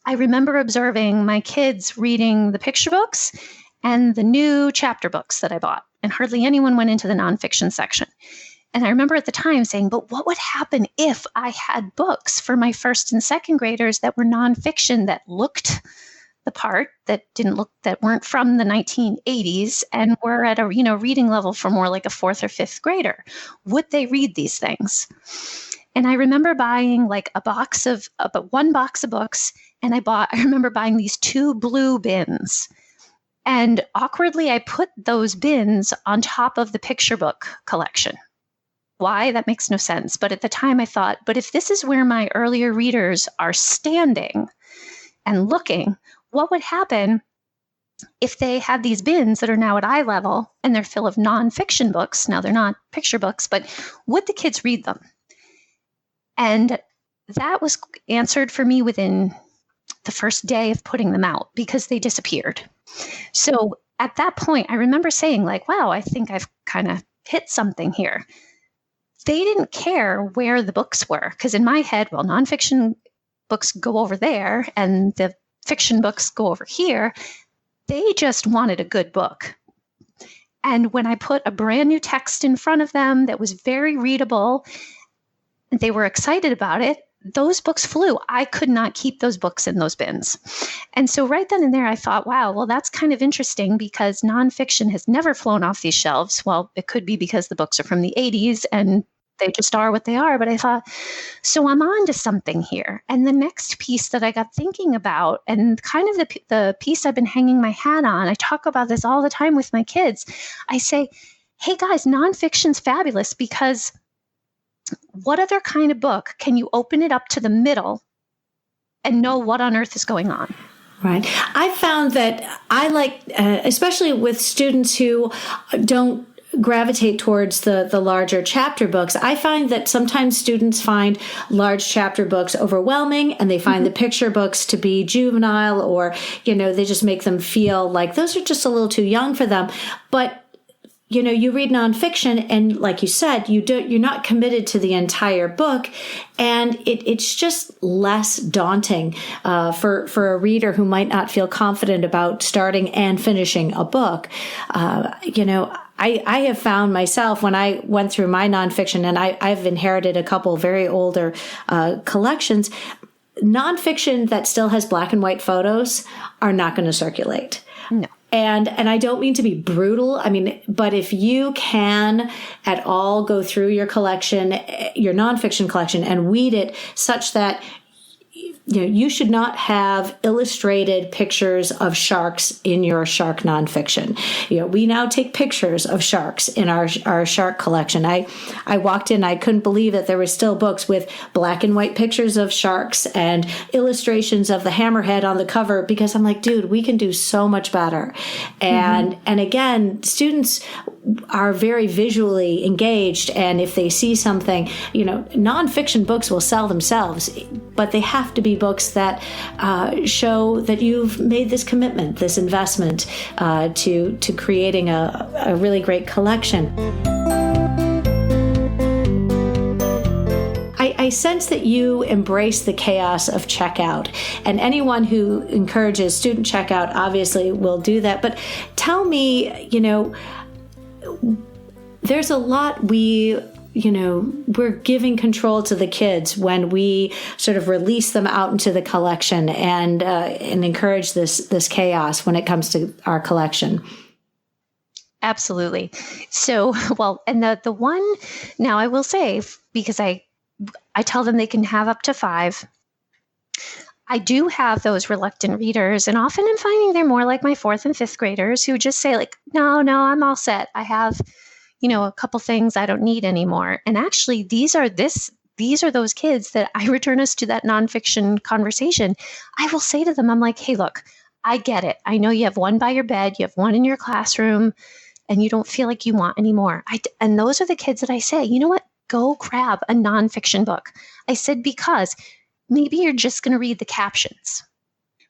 I remember observing my kids reading the picture books and the new chapter books that I bought, and hardly anyone went into the nonfiction section. And I remember at the time saying, but what would happen if I had books for my first and second graders that were nonfiction, that looked the part, that weren't from the 1980s and were at a reading level for more like a fourth or fifth grader? Would they read these things? And I remember buying like one box of books, and I remember buying these 2 blue bins. And awkwardly, I put those bins on top of the picture book collection. Why? That makes no sense. But at the time I thought, but if this is where my earlier readers are standing and looking, what would happen if they had these bins that are now at eye level and they're full of nonfiction books? Now they're not picture books, but would the kids read them? And that was answered for me within the first day of putting them out, because they disappeared. So at that point, I remember saying like, wow, I think I've kind of hit something here. They didn't care where the books were, because in my head, well, nonfiction books go over there and the fiction books go over here. They just wanted a good book. And when I put a brand new text in front of them that was very readable, they were excited about it, those books flew. I could not keep those books in those bins. And so right then and there, I thought, wow, well, that's kind of interesting, because nonfiction has never flown off these shelves. Well, it could be because the books are from the 80s and they just are what they are. But I thought, so I'm on to something here. And the next piece that I got thinking about, and kind of the piece I've been hanging my hat on, I talk about this all the time with my kids. I say, hey guys, nonfiction's fabulous, because what other kind of book can you open it up to the middle and know what on earth is going on? Right. I found that I like, especially with students who don't gravitate towards the larger chapter books, I find that sometimes students find large chapter books overwhelming, and they find the picture books to be juvenile, or, they just make them feel like those are just a little too young for them. But you read nonfiction, and like you said, you're not committed to the entire book, and it's just less daunting for a reader who might not feel confident about starting and finishing a book. I have found myself when I went through my nonfiction, and I've inherited a couple very older collections. Nonfiction that still has black and white photos are not going to circulate. No. And I don't mean to be brutal. I mean, but if you can at all go through your collection, your nonfiction collection, and weed it such that you should not have illustrated pictures of sharks in your shark nonfiction. We now take pictures of sharks in our shark collection. I walked in, I couldn't believe that there were still books with black and white pictures of sharks and illustrations of the hammerhead on the cover, because I'm like, dude, we can do so much better. And again, students are very visually engaged, and if they see something, nonfiction books will sell themselves, but they have to be books that show that you've made this commitment, this investment to creating a really great collection. I sense that you embrace the chaos of checkout, and anyone who encourages student checkout obviously will do that. But tell me, there's a lot we're giving control to the kids when we sort of release them out into the collection and encourage this chaos when it comes to our collection. Absolutely. So, and the one, now I will say, because I tell them they can have up to 5. I do have those reluctant readers, and often I'm finding they're more like my 4th and 5th graders who just say like, no, I'm all set. I have, a couple things I don't need anymore. And actually, these are those kids that I return us to that nonfiction conversation. I will say to them, I'm like, hey, look, I get it. I know you have one by your bed, you have one in your classroom, and you don't feel like you want any more. And those are the kids that I say, you know what? Go grab a nonfiction book. I said, because maybe you're just going to read the captions.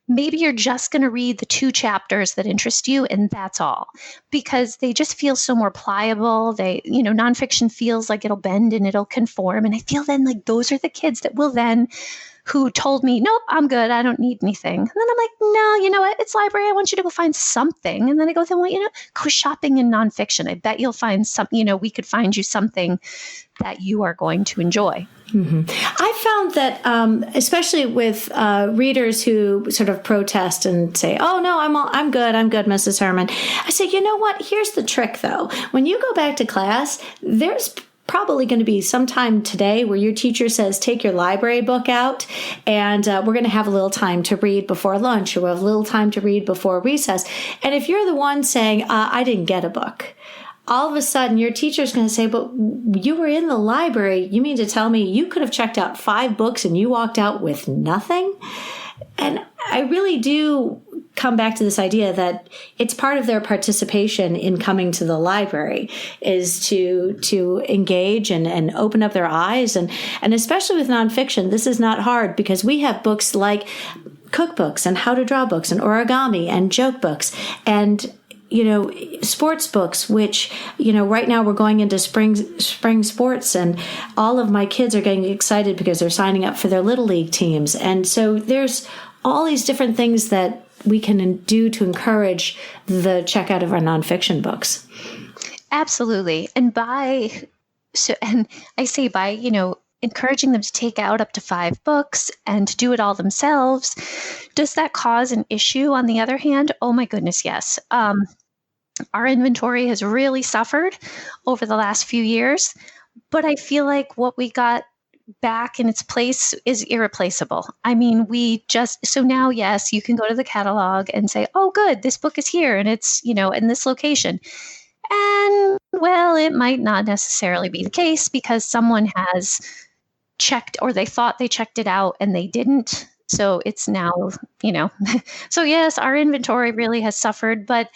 Maybe you're just going to read the 2 chapters that interest you, and that's all, because they just feel so more pliable. Nonfiction feels like it'll bend and it'll conform. And I feel then like those are the kids that will then, who told me, nope, I'm good. I don't need anything. And then I'm like, no, you know what? It's library. I want you to go find something. And then I go, go shopping in nonfiction. I bet you'll find we could find you something that you are going to enjoy. Mm-hmm. I found that, especially with readers who sort of protest and say, "Oh no, I'm good, Mrs. Herman." I say, you know what? Here's the trick, though. When you go back to class, there's probably going to be some time today where your teacher says, take your library book out, and we're going to have a little time to read before lunch, or we'll have a little time to read before recess. And if you're the one saying, I didn't get a book, all of a sudden your teacher's going to say, but you were in the library. You mean to tell me you could have checked out 5 books and you walked out with nothing? And I really do come back to this idea that it's part of their participation in coming to the library is to engage and open up their eyes. And especially with nonfiction, this is not hard, because we have books like cookbooks and how to draw books and origami and joke books and sports books, which, right now we're going into spring sports, and all of my kids are getting excited because they're signing up for their Little League teams. And so there's all these different things that we can do to encourage the checkout of our nonfiction books. Absolutely. And by encouraging them to take out up to 5 books and to do it all themselves, does that cause an issue on the other hand? Oh my goodness, yes. Our inventory has really suffered over the last few years, but I feel like what we got back in its place is irreplaceable. I mean, so now, yes, you can go to the catalog and say, oh, good, this book is here and it's, in this location. And well, it might not necessarily be the case because someone has checked, or they thought they checked it out and they didn't. So it's now, so yes, our inventory really has suffered, but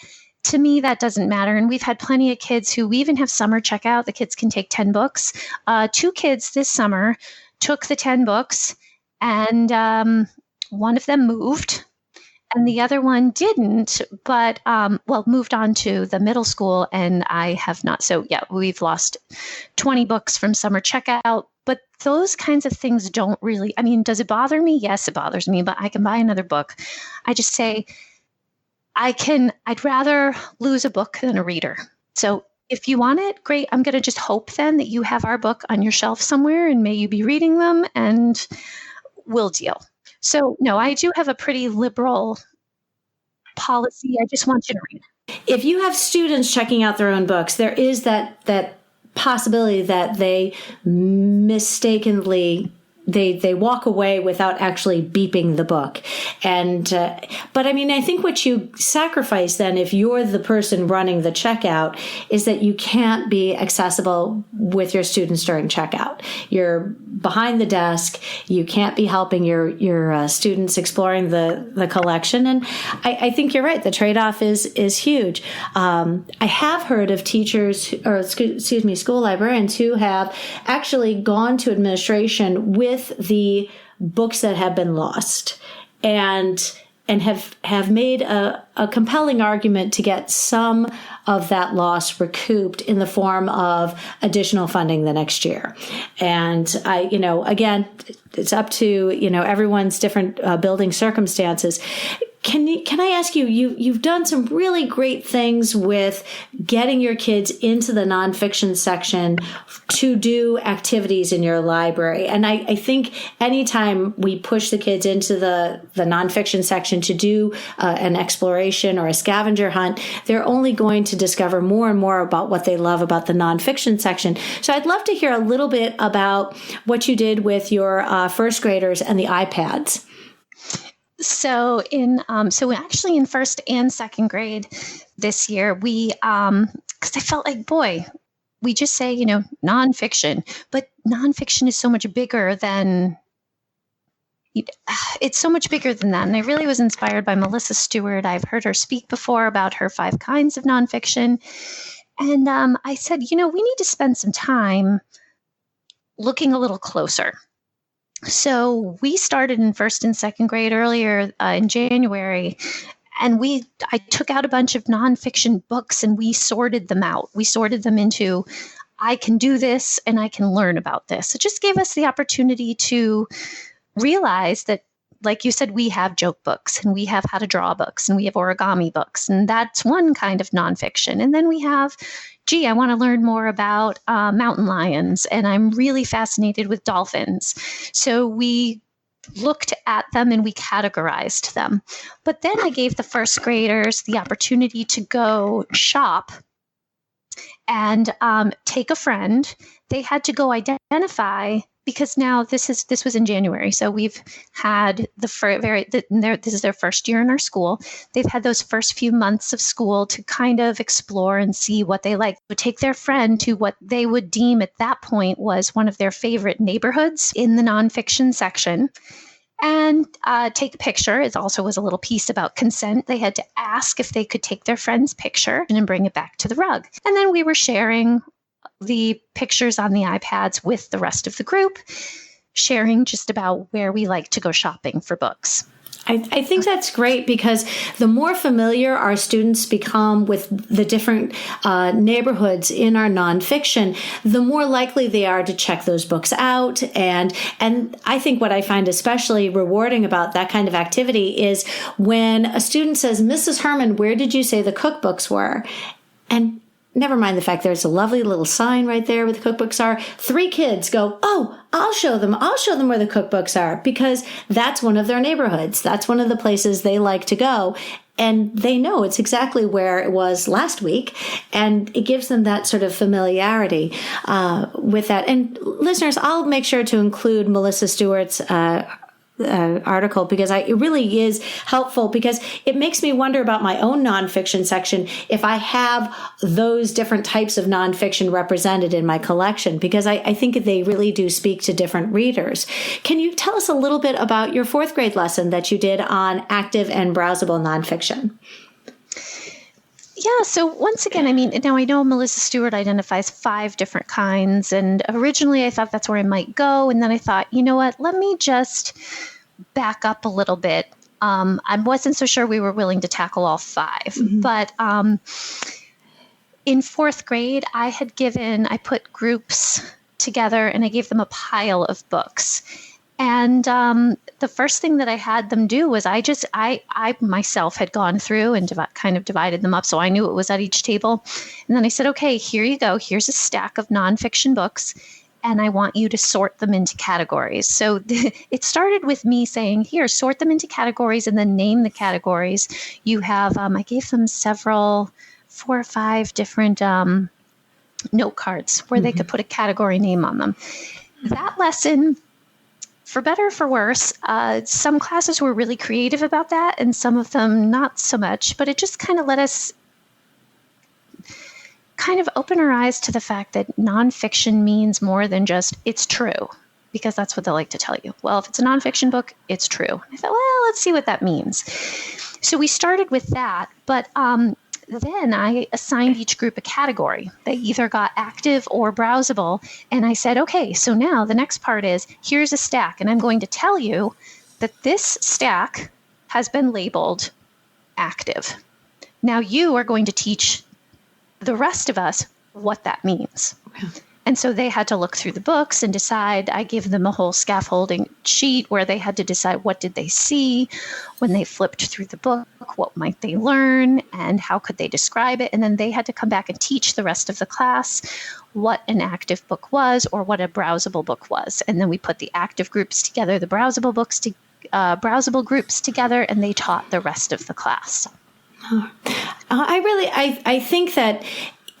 to me, that doesn't matter. And we've had plenty of kids we even have summer checkout. The kids can take 10 books. 2 kids this summer took the 10 books, and one of them moved. And the other one didn't, but, moved on to the middle school, and I have not. So yeah, we've lost 20 books from summer checkout, but those kinds of things don't really, does it bother me? Yes, it bothers me, but I can buy another book. I just say, I'd rather lose a book than a reader. So if you want it, great. I'm going to just hope then that you have our book on your shelf somewhere, and may you be reading them, and we'll deal. So no, I do have a pretty liberal policy. I just want you to read. If you have students checking out their own books, there is that possibility that they mistakenly they walk away without actually beeping the book. And but I think what you sacrifice then, if you're the person running the checkout, is that you can't be accessible with your students during checkout. You're behind the desk. You can't be helping your students exploring the collection. And I think you're right. The trade-off is huge. I have heard of teachers, or school librarians who have actually gone to administration with the books that have been lost, and have made a compelling argument to get some of that loss recouped in the form of additional funding the next year. And again, it's up to everyone's different building circumstances. Can I ask you, you've done some really great things with getting your kids into the nonfiction section to do activities in your library. And I think anytime we push the kids into the nonfiction section to do an exploration or a scavenger hunt, they're only going to discover more and more about what they love about the nonfiction section. So I'd love to hear a little bit about what you did with your first graders and the iPads. So actually in first and second grade this year, we, because I felt like, boy, we just say, nonfiction, but nonfiction is so much bigger than, it's so much bigger than that. And I really was inspired by Melissa Stewart. I've heard her speak before about her 5 kinds of nonfiction. And I said, we need to spend some time looking a little closer. So we started in first and second grade earlier in January, and I took out a bunch of nonfiction books and we sorted them out. We sorted them into, I can do this and I can learn about this. It just gave us the opportunity to realize that, like you said, we have joke books and we have how to draw books and we have origami books, and that's one kind of nonfiction. And then we have, I want to learn more about mountain lions, and I'm really fascinated with dolphins. So we looked at them and we categorized them. But then I gave the first graders the opportunity to go shop and take a friend. They had to go identify, because now this was in January. So we've had this is their first year in our school. They've had those first few months of school to kind of explore and see what they like. Would take their friend to what they would deem at that point was one of their favorite neighborhoods in the nonfiction section, and take a picture. It also was a little piece about consent. They had to ask if they could take their friend's picture and bring it back to the rug. And then we were sharing the pictures on the iPads with the rest of the group, sharing just about where we like to go shopping for books. I think that's great, because the more familiar our students become with the different neighborhoods in our nonfiction, the more likely they are to check those books out. And I think what I find especially rewarding about that kind of activity is when a student says, Mrs. Herman, where did you say the cookbooks were? And never mind the fact there's a lovely little sign right there where the cookbooks are. 3 kids go, oh, I'll show them where the cookbooks are, because that's one of their neighborhoods. That's one of the places they like to go. And they know it's exactly where it was last week. And it gives them that sort of familiarity with that. And listeners, I'll make sure to include Melissa Stewart's article, because it really is helpful, because it makes me wonder about my own nonfiction section if I have those different types of nonfiction represented in my collection, because I think they really do speak to different readers. Can you tell us a little bit about your 4th grade lesson that you did on active and browsable nonfiction? Yeah, so once again, now I know Melissa Stewart identifies 5 different kinds, and originally I thought that's where I might go, and then I thought, you know what, let me just back up a little bit. I wasn't so sure we were willing to tackle all 5, but in 4th grade, I put groups together and I gave them a pile of books. And the first thing that I had them do was I myself had gone through and kind of divided them up. So I knew it was at each table. And then I said, okay, here you go. Here's a stack of nonfiction books. And I want you to sort them into categories. So it started with me saying, here, sort them into categories and then name the categories. You have, I gave them 4 or 5 different note cards where they could put a category name on them. That lesson, for better or for worse, some classes were really creative about that and some of them not so much, but it just kind of let us kind of open our eyes to the fact that nonfiction means more than just it's true, because that's what they like to tell you. Well, if it's a nonfiction book, it's true. I thought, well, let's see what that means. So we started with that, but then I assigned each group a category. They either got active or browsable. And I said, okay, so now the next part is, here's a stack. And I'm going to tell you that this stack has been labeled active. Now you are going to teach the rest of us what that means. Okay. And so they had to look through the books and decide. I gave them a whole scaffolding sheet where they had to decide what did they see when they flipped through the book, what might they learn, and how could they describe it. And then they had to come back and teach the rest of the class what an active book was or what a browsable book was. And then we put the active groups together, the browsable groups together, and they taught the rest of the class. I think that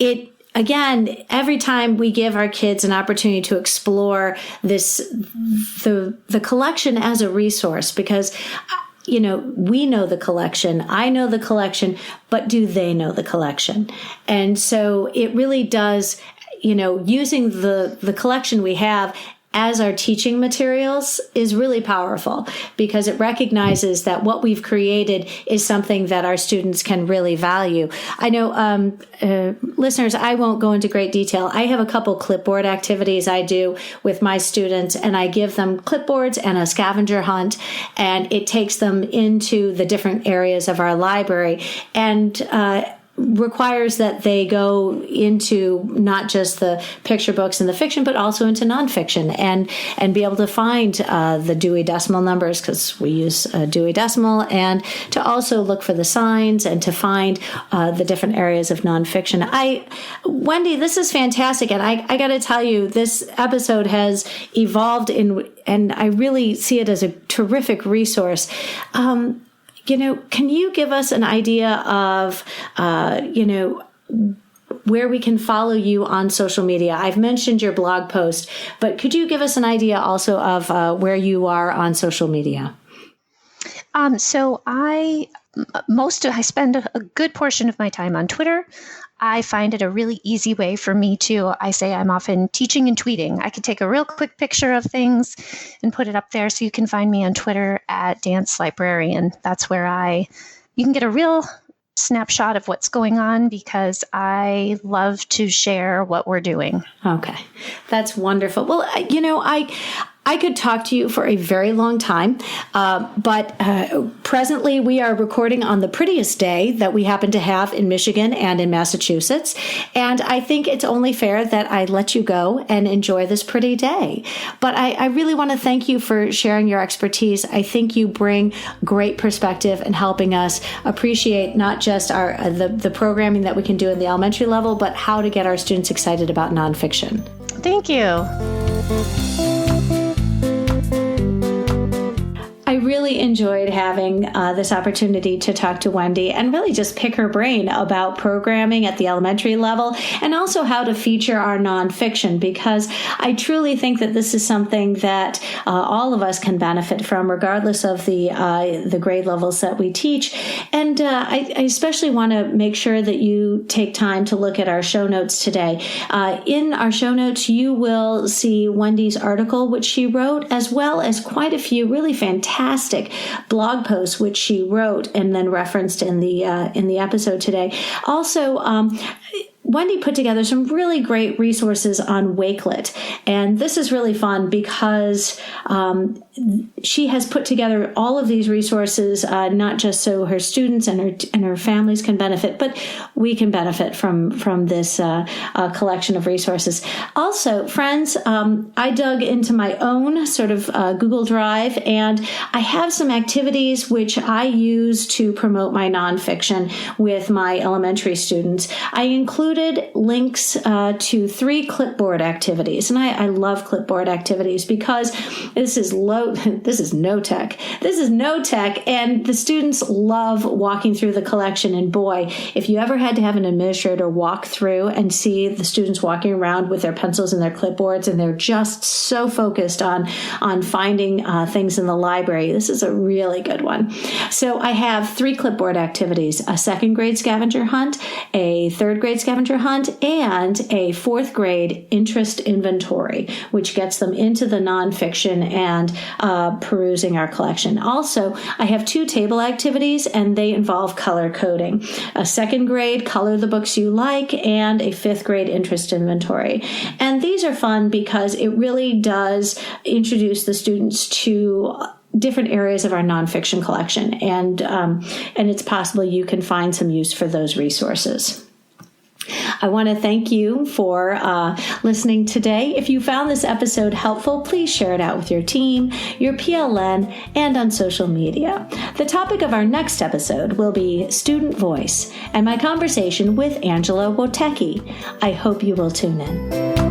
it, again, every time we give our kids an opportunity to explore the collection as a resource, because, we know the collection, I know the collection, but do they know the collection? And so it really does, using the collection we have as our teaching materials is really powerful, because it recognizes that what we've created is something that our students can really value. I know, listeners, I won't go into great detail. I have a couple Clipboard activities I do with my students, and I give them clipboards and a scavenger hunt, and it takes them into the different areas of our library, and requires that they go into not just the picture books and the fiction, but also into nonfiction and be able to find the Dewey Decimal numbers, because we use Dewey Decimal, and to also look for the signs and to find the different areas of nonfiction. Wendy, this is fantastic, and I got to tell you, this episode has evolved and I really see it as a terrific resource. Can you give us an idea of, where we can follow you on social media? I've mentioned your blog post, but could you give us an idea also of where you are on social media? So I spend a good portion of my time on Twitter. I find it a really easy way for me I say I'm often teaching and tweeting. I can take a real quick picture of things and put it up there. So you can find me on Twitter at Dance Librarian. That's where you can get a real snapshot of what's going on, because I love to share what we're doing. Okay. That's wonderful. Well, I could talk to you for a very long time, but presently we are recording on the prettiest day that we happen to have in Michigan and in Massachusetts, and I think it's only fair that I let you go and enjoy this pretty day. But I really want to thank you for sharing your expertise. I think you bring great perspective in helping us appreciate not just the programming that we can do in the elementary level, but how to get our students excited about nonfiction. Thank you. I really enjoyed having this opportunity to talk to Wendy and really just pick her brain about programming at the elementary level, and also how to feature our nonfiction, because I truly think that this is something that all of us can benefit from, regardless of the grade levels that we teach. And I especially want to make sure that you take time to look at our show notes today. In our show notes, you will see Wendy's article, which she wrote, as well as quite a few really fantastic blog posts which she wrote and then referenced in the episode today. Also, Wendy put together some really great resources on Wakelet. And this is really fun because she has put together all of these resources, not just so her students and her families can benefit, but we can benefit from this collection of resources. Also, friends, I dug into my own sort of Google Drive, and I have some activities which I use to promote my nonfiction with my elementary students. I included links to 3 Clipboard activities, and I love Clipboard activities because this is no tech. This is no tech, and the students love walking through the collection. And boy, if you ever had to have an administrator walk through and see the students walking around with their pencils and their clipboards, and they're just so focused on finding things in the library, this is a really good one. So I have 3 Clipboard activities: a 2nd grade scavenger hunt, a 3rd grade scavenger hunt, and a 4th grade interest inventory, which gets them into the nonfiction and perusing our collection. Also, I have 2 table activities, and they involve color coding: a 2nd grade color the books you like, and a 5th grade interest inventory. And these are fun because it really does introduce the students to different areas of our nonfiction collection, and it's possible you can find some use for those resources. I want to thank you for listening today. If you found this episode helpful, please share it out with your team, your PLN, and on social media. The topic of our next episode will be student voice and my conversation with Angela Wotecki. I hope you will tune in.